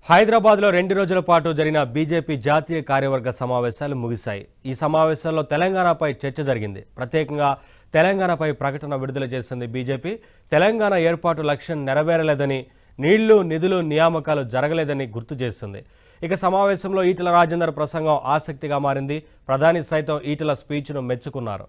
హైదరాబాద్లో 2 రోజుల పాటు జరిగిన బీజేపీ జాతీయ కార్యవర్గ సమావేశాలు ముగిశాయి. ఈ సమావేశాల్లో తెలంగాణపై చర్చ జరిగింది. ప్రత్యేకంగా తెలంగాణపై ప్రకటన విడుదల చేసింది బీజేపీ. తెలంగాణ ఏర్పాటు లక్ష్యం నెరవేరలేదని, నీళ్లు నిధులు నియామకాలు జరగలేదని గుర్తు చేసింది. ఇక సమావేశంలో ఈటెల రాజేందర్ ప్రసంగం ఆసక్తిగా మారింది. ప్రధాని సైతం ఈటెల స్పీచ్ను మెచ్చుకున్నారు.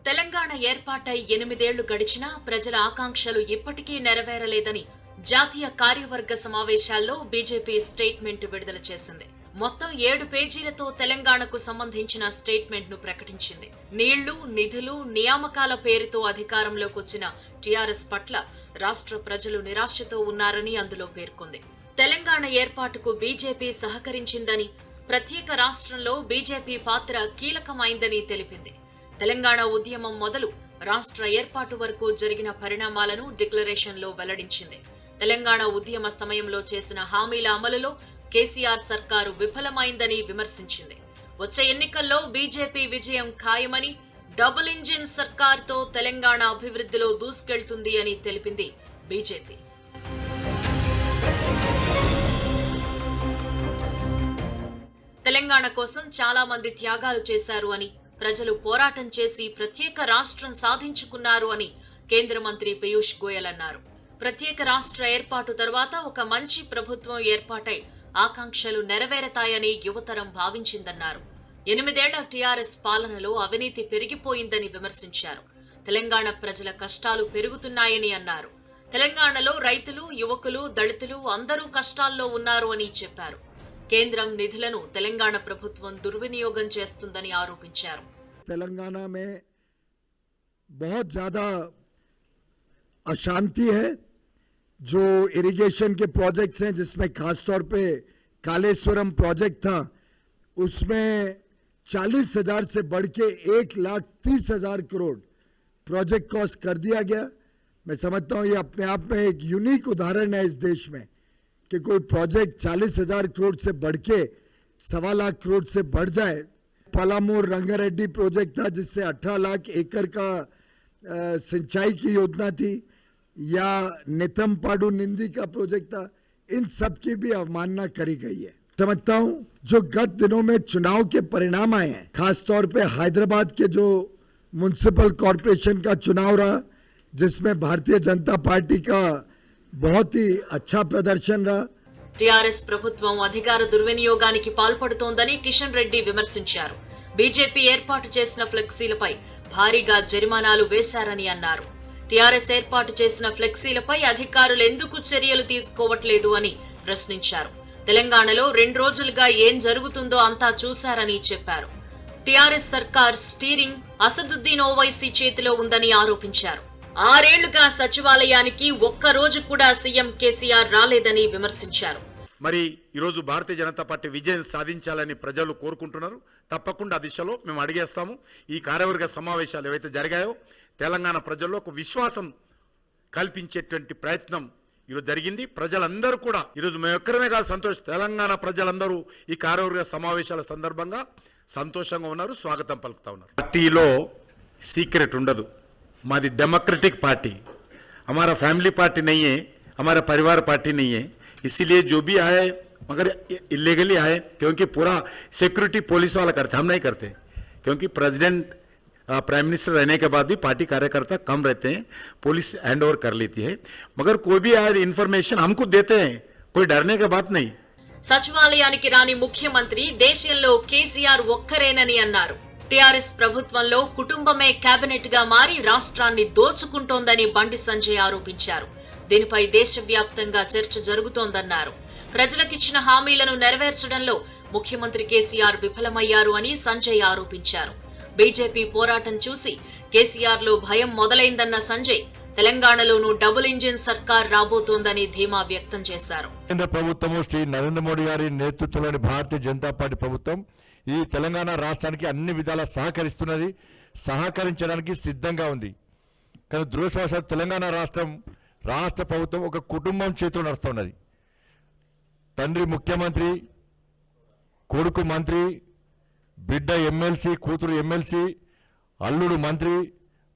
తెలంగాణ ఏర్పాటై 8 ఏళ్లు గడిచినా ప్రజల ఆకాంక్షలు ఇప్పటికీ నెరవేరలేదని జాతీయ కార్యవర్గ సమావేశాల్లో బీజేపీ స్టేట్మెంట్ విడుదల చేసింది. మొత్తం 7 పేజీలతో తెలంగాణకు సంబంధించిన స్టేట్మెంట్ ను ప్రకటించింది. నీళ్లు, నిధులు, నియామకాల పేరుతో అధికారంలోకి వచ్చిన టీఆర్ఎస్ పట్ల రాష్ట్ర ప్రజలు నిరాశతో ఉన్నారని అందులో పేర్కొంది. తెలంగాణ ఏర్పాటుకు బీజేపీ సహకరించిందని, ప్రత్యేక రాష్ట్రంలో బీజేపీ పాత్ర కీలకమైందని తెలిపింది. తెలంగాణ ఉద్యమం మొదలు రాష్ట్ర ఏర్పాటు వరకు జరిగిన పరిణామాలను డిక్లరేషన్లో వెల్లడించింది. తెలంగాణ ఉద్యమ సమయంలో చేసిన హామీల అమలులో కేసీఆర్ సర్కారు విఫలమైందని విమర్శించింది. వచ్చే ఎన్నికల్లో బీజేపీ విజయం ఖాయమని, డబుల్ ఇంజిన్ సర్కార్తో తెలంగాణ అభివృద్ధిలో దూసుకెళ్తుంది అని తెలిపింది బీజేపీ. తెలంగాణ కోసం చాలా మంది త్యాగాలు చేశారు అని, ప్రజలు పోరాటం చేసి ప్రత్యేక రాష్ట్రం సాధించుకున్నారు అని కేంద్ర మంత్రి పీయూష్ గోయల్ అన్నారు. ప్రత్యేక రాష్ట్ర ఏర్పాటు తర్వాత ఒక మంచి ప్రభుత్వం ఏర్పాటై ఆకాంక్షలు నెరవేరతాయని యువతరం భావించిందన్నారు. 8 ఏళ్ల టీఆర్ఎస్ పాలనలో అవినీతి పెరిగిపోయిందని విమర్శించారు. తెలంగాణ ప్రజల కష్టాలు పెరుగుతున్నాయని అన్నారు. తెలంగాణలో రైతులు, యువకులు, దళితులు అందరూ కష్టాల్లో ఉన్నారు అని చెప్పారు. కేంద్రం నిధులను తెలంగాణ ప్రభుత్వం దుర్వినియోగం చేస్తుందని ఆరోపించారు. तेलंगाना में बहुत ज़्यादा अशांति है. जो इरिगेशन के प्रोजेक्ट्स हैं, जिसमें खासतौर पे कालेश्वरम प्रोजेक्ट था, उसमें 40,000 से बढ़ के 1,30,000 करोड़ प्रोजेक्ट कॉस्ट कर दिया गया. मैं समझता हूँ ये अपने आप में एक यूनिक उदाहरण है इस देश में कि कोई प्रोजेक्ट 40,000 करोड़ से बढ़ के 1.25 लाख करोड़ से बढ़ जाए. पलामूर रंगारेड्डी प्रोजेक्ट था, जिससे 18 लाख एकड़ का सिंचाई की योजना थी, या नितमपाडू निंदी का प्रोजेक्ट था. इन सब की भी अवमानना करी गई है. समझता हूं जो गत दिनों में चुनाव के परिणाम आए हैं, खासतौर पे हैदराबाद के जो म्युनिसिपल कॉरपोरेशन का चुनाव रहा, जिसमें भारतीय जनता पार्टी का बहुत ही अच्छा प्रदर्शन रहा. టీఆర్ఎస్ ప్రభుత్వం అధికార దుర్వినియోగానికి పాల్పడుతోందని కిషన్ రెడ్డి విమర్శించారు. బీజేపీ ఏర్పాటు చేసిన ఫ్లెక్సీలపై భారీగా జరిమానాలు వేశారని అన్నారు. టీఆర్ఎస్ ఏర్పాటు చేసిన ఫ్లెక్సీలపై అధికారులు ఎందుకు చర్యలు తీసుకోవట్లేదు అని ప్రశ్నించారు. తెలంగాణలో 2 రోజులుగా ఏం జరుగుతుందో అంతా చూశారని చెప్పారు. టీఆర్ఎస్ సర్కార్ స్టీరింగ్ అసదుద్దీన్ ఓవైసీ చేతిలో ఉందని ఆరోపించారు. 6 ఏళ్లుగా సచివాలయానికి ఒక్క రోజు కూడా సీఎం కేసీఆర్ రాలేదని విమర్శించారు. మరి ఈరోజు భారతీయ జనతా పార్టీ విజయం సాధించాలని ప్రజలు కోరుకుంటున్నారు. తప్పకుండా ఆ దిశలో మేము అడిగేస్తాము. ఈ కార్యవర్గ సమావేశాలు ఏవైతే జరిగాయో తెలంగాణ ప్రజల్లో ఒక విశ్వాసం కల్పించేటువంటి ప్రయత్నం ఈరోజు జరిగింది. ప్రజలందరూ కూడా ఈరోజు మేము ఒక్కరమే కాదు తెలంగాణ ప్రజలందరూ ఈ కార్యవర్గ సమావేశాల సందర్భంగా సంతోషంగా ఉన్నారు, స్వాగతం పలుకుతా ఉన్నారు. పార్టీలో సీక్రెట్ ఉండదు. हमारी डेमोक्रेटिक पार्टी, हमारा फैमिली पार्टी नहीं है, हमारा परिवार पार्टी नहीं है. इसीलिए जो भी आए मगर इलीगली आए, क्योंकि पूरा सिक्योरिटी पुलिस वाला करते, हम नहीं करते. क्योंकि प्रेसिडेंट प्राइम मिनिस्टर रहने के बाद भी पार्टी कार्यकर्ता कम रहते हैं, पुलिस हैंड ओवर कर लेती है. मगर कोई भी आए इन्फॉर्मेशन हमको देते हैं, कोई डरने की बात नहीं. సచివాలయానికి రాని ముఖ్యమంత్రి దేశంలో కేసీఆర్ ఒక్కరేనని అన్నారు. టీఆర్ఎస్ ప్రభుత్వంలో కుటుంబమే కేబినెట్ గా మారి రాష్ట్రాన్ని దోచుకుంటోందని బండి సంజయ్ ఆరోపించారు. దీనిపై దేశవ్యాప్తంగా చర్చ జరుగుతోందన్నారు. ప్రజలకిచ్చిన హామీలను నెరవేర్చడంలో ముఖ్యమంత్రి కేసీఆర్ విఫలమయ్యారు అని సంజయ్ ఆరోపించారు. బీజేపీ పోరాటం చూసి కేసీఆర్ లో భయం మొదలైందన్న సంజయ్ తెలంగాణలోనూ డబుల్ ఇంజిన్ సర్కార్ రాబోతోందని ధీమా వ్యక్తం చేశారు. కేంద్ర ప్రభుత్వం శ్రీ నరేంద్ర మోడీ గారి నేతృత్వంలోని భారతీయ జనతా పార్టీ ప్రభుత్వం ఈ తెలంగాణ రాష్ట్రానికి అన్ని విధాలా సహకరిస్తున్నది, సహకరించడానికి సిద్ధంగా ఉంది. కానీ దురదృష్టవశాత్తు తెలంగాణ రాష్ట్ర ప్రభుత్వం ఒక కుటుంబం చేతిలో నడుస్తున్నది. తండ్రి ముఖ్యమంత్రి, కొడుకు మంత్రి, బిడ్డ ఎమ్మెల్సీ, కూతురు ఎమ్మెల్సీ, అల్లుడు మంత్రి,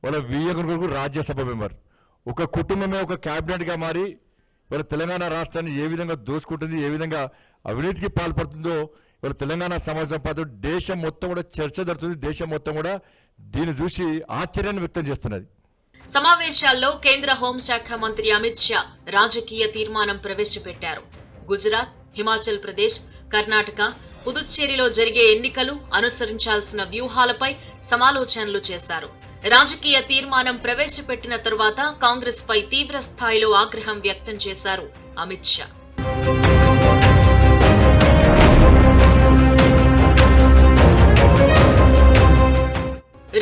వాళ్ళ వియ్యకుని కొడుకు రాజ్యసభ మెంబర్. ఒక కుటుంబమే ఒక క్యాబినెట్గా మారి వాళ్ళ తెలంగాణ రాష్ట్రాన్ని ఏ విధంగా దోచుకుంటుంది, ఏ విధంగా అవినీతికి పాల్పడుతుందో ఇవాళ తెలంగాణ సమాజం పాటు దేశం మొత్తం కూడా చర్చ జరుగుతుంది. దేశం మొత్తం కూడా దీన్ని చూసి ఆశ్చర్యాన్ని వ్యక్తం చేస్తున్నది. సమావేశాల్లో కేంద్ర హోంశాఖ మంత్రి అమిత్ షా రాజకీయ తీర్మానం ప్రవేశపెట్టారు. గుజరాత్, హిమాచల్ ప్రదేశ్, కర్ణాటక, పుదుచ్చేరిలో జరిగే ఎన్నికలు, అనుసరించాల్సిన వ్యూహాలపై సమాలోచనలు చేశారు. రాజకీయ తీర్మానం ప్రవేశపెట్టిన తరువాత కాంగ్రెస్ పై తీవ్ర స్థాయిలో ఆగ్రహం వ్యక్తం చేశారు అమిత్ షా.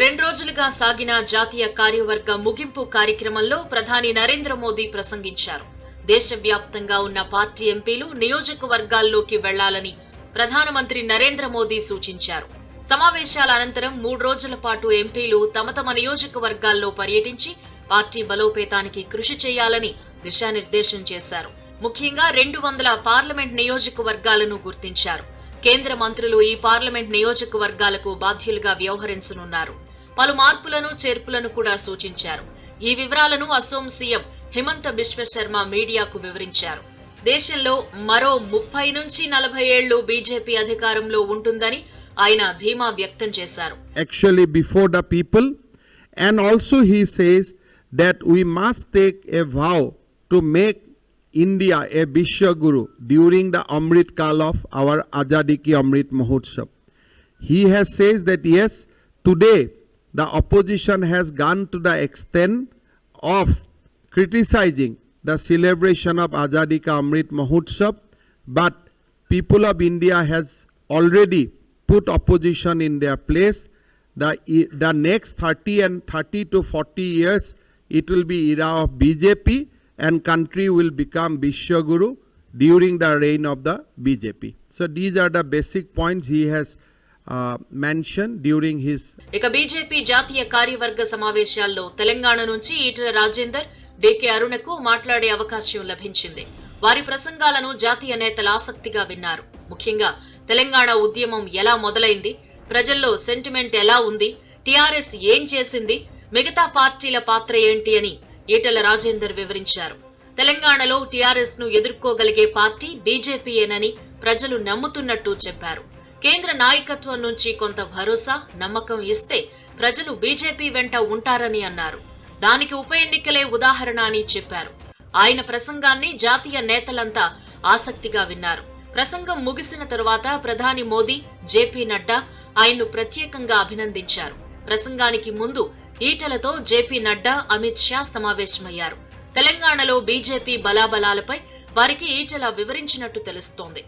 రెండు రోజులుగా సాగిన జాతీయ కార్యవర్గ ముగింపు కార్యక్రమంలో ప్రధాని నరేంద్ర మోదీ ప్రసంగించారు. దేశవ్యాప్తంగా ఉన్న పార్టీ ఎంపీలు నియోజకవర్గాల్లోకి వెళ్లాలని ప్రధానమంత్రి నరేంద్ర మోదీ సూచించారు. సమావేశాల అనంతరం 3 రోజుల పాటు ఎంపీలు తమ తమ నియోజకవర్గాల్లో పర్యటించి పార్టీ బలోపేతానికి కృషి చేయాలని దిశానిర్దేశం చేశారు. ముఖ్యంగా 200 పార్లమెంట్ నియోజకవర్గాలను గుర్తించారు. కేంద్ర మంత్రులు ఈ పార్లమెంట్ నియోజకవర్గాలకు బాధ్యులుగా వ్యవహరించనున్నారు. పలు మార్పులను, చేర్పులను కూడా సూచించారు. ఈ వివరాలను అసోం సీఎం హిమంత బిశ్వ శర్మ మీడియాకు వివరించారు. దేశంలో మరో 30 నుంచి 40 ఏళ్లు బీజేపీ అధికారంలో ఉంటుందని ఆయన ధీమా వ్యక్తం చేశారు. Actually before the people, and also he says that we must take a vow to make India a Vishwa Guru during the Amrit Kal of our Azadi Ki Amrit Mahotsav. He has says that yes, today the opposition has gone to the extent of criticizing the celebration of Azadi Ka Amrit Mahotsav, but people of India has already put opposition in their place. The next 30 to 40 years, it will be era of BJP and country will become Vishwa Guru during the reign of the BJP. So these are the basic points he has mentioned during his. ఇక BJP జాతీయ కార్యవర్గ సమావేశాల్లో తెలంగాణ నుంచి Etela Rajender, DK అరుణకు మాట్లాడే అవకాశం లభించింది. వారి ప్రసంగాలను జాతీయ నేతలు ఆసక్తిగా విన్నారు. ముఖ్యంగా తెలంగాణ ఉద్యమం ఎలా మొదలైంది, ప్రజల్లో సెంటిమెంట్ ఎలా ఉంది, టీఆర్ఎస్ ఏం చేసింది, మిగతా పార్టీల పాత్ర ఏంటి అని ఈటెల రాజేందర్ వివరించారు. తెలంగాణలో టీఆర్ఎస్ ను ఎదుర్కోగలిగే పార్టీ బీజేపీయేనని ప్రజలు నమ్ముతున్నట్టు చెప్పారు. కేంద్ర నాయకత్వం నుంచి కొంత భరోసా, నమ్మకం ఇస్తే ప్రజలు బీజేపీ వెంట ఉంటారని అన్నారు. దానికి ఉప ఎన్నికలే ఉదాహరణ అని చెప్పారు. ఆయన ప్రసంగాన్ని జాతీయ నేతలంతా ఆసక్తిగా విన్నారు. ప్రసంగం ముగిసిన తరువాత ప్రధాని మోదీ, జేపీ నడ్డా ఆయన్ను ప్రత్యేకంగా అభినందించారు. ప్రసంగానికి ముందు ఈటెలతో జేపీ నడ్డా, అమిత్ షా సమావేశమయ్యారు. తెలంగాణలో బీజేపీ బలాబలాలపై వారికి ఈటెల వివరించినట్టు తెలుస్తోంది.